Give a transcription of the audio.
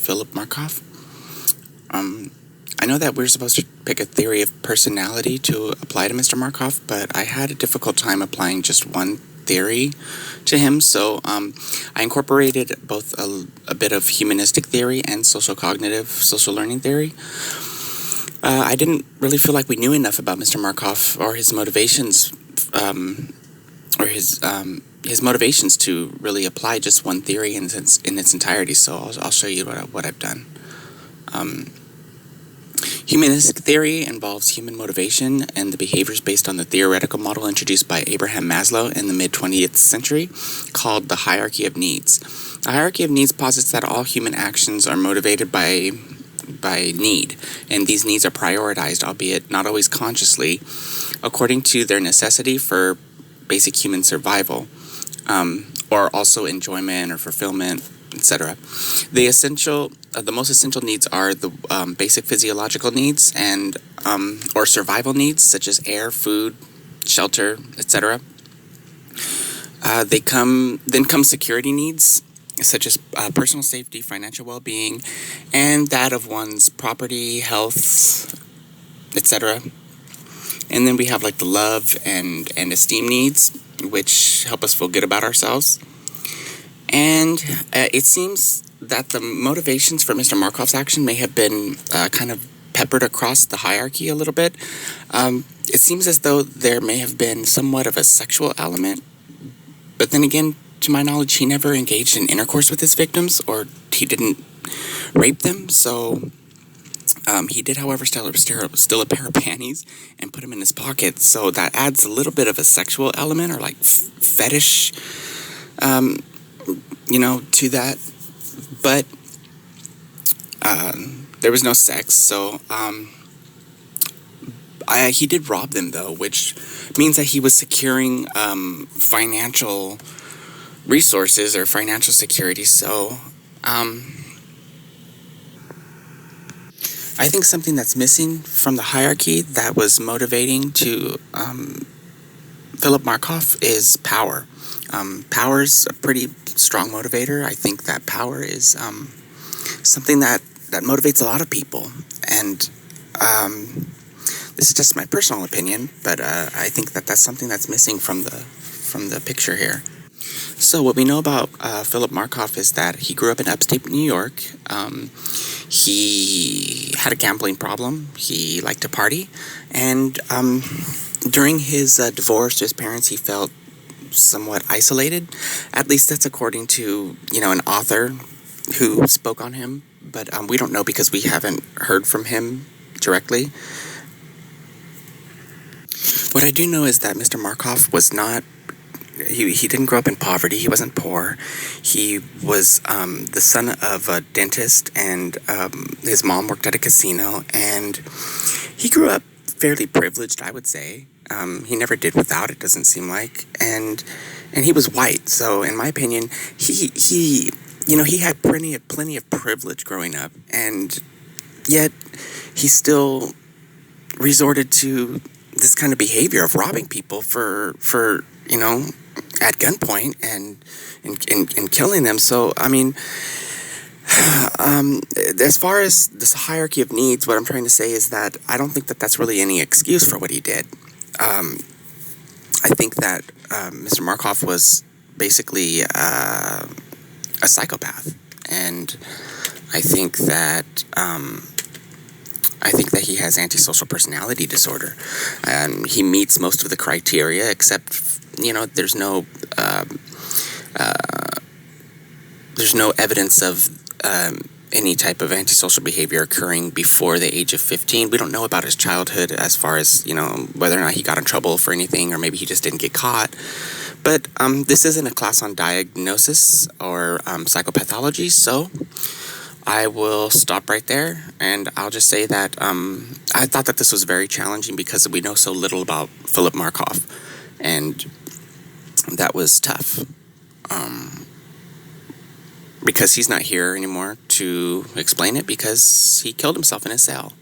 Philip Markoff. I know that we're supposed to pick a theory of personality to apply to Mr. Markoff, but I had a difficult time applying just one theory to him, so I incorporated both a bit of humanistic theory and social learning theory. I didn't really feel like we knew enough about Mr. Markoff or his motivations, or his motivations to really apply just one theory in its entirety. So I'll show you what I've done. Humanistic theory involves human motivation and the behaviors based on the theoretical model introduced by Abraham Maslow in the mid-20th century, called the hierarchy of needs. The hierarchy of needs posits that all human actions are motivated by need, and these needs are prioritized, albeit not always consciously, according to their necessity for basic human survival, or also enjoyment or fulfillment, etc. The most essential needs are the basic physiological needs and or survival needs, such as air, food, shelter, etc. Then come security needs, such as personal safety, financial well-being, and that of one's property, health, etc. And then we have like the love and esteem needs, which help us feel good about ourselves. And it seems that the motivations for Mr. Markoff's action may have been kind of peppered across the hierarchy a little bit. It seems as though there may have been somewhat of a sexual element, but then again, to my knowledge, he never engaged in intercourse with his victims, or he didn't rape them. So he did, however, steal a pair of panties and put them in his pocket. So that adds a little bit of a sexual element, or like fetish, to that. But there was no sex, so he did rob them, though, which means that he was securing financial resources or financial security. So I think something that's missing from the hierarchy that was motivating to Philip Markoff is power. Power's a pretty strong motivator. I think that power is something that motivates a lot of people, and this is just my personal opinion, but I think that that's something that's missing from the picture here. So what we know about Philip Markoff is that he grew up in upstate New York. He had a gambling problem. He liked to party, and during his divorce to his parents, he felt somewhat isolated. At least that's according to an author who spoke on him, but we don't know because we haven't heard from him directly. What I do know is that Mr. Markoff was not. He didn't grow up in poverty. He wasn't poor. He was the son of a dentist, and his mom worked at a casino, and he grew up fairly privileged, I would say. He never did without, it doesn't seem like, and he was white. So in my opinion, he had plenty of privilege growing up, and yet he still resorted to this kind of behavior of robbing people for at gunpoint and killing them. So I mean, as far as this hierarchy of needs, what I'm trying to say is that I don't think that that's really any excuse for what he did. I think that Mr. Markoff was basically a psychopath, and I think that he has antisocial personality disorder. He meets most of the criteria, except there's no evidence of any type of antisocial behavior occurring before the age of 15. We don't know about his childhood as far as, whether or not he got in trouble for anything, or maybe he just didn't get caught. But this isn't a class on diagnosis or psychopathology, so I will stop right there, and I'll just say that I thought that this was very challenging because we know so little about Philip Markoff, and that was tough. Because he's not here anymore to explain it, because he killed himself in his cell.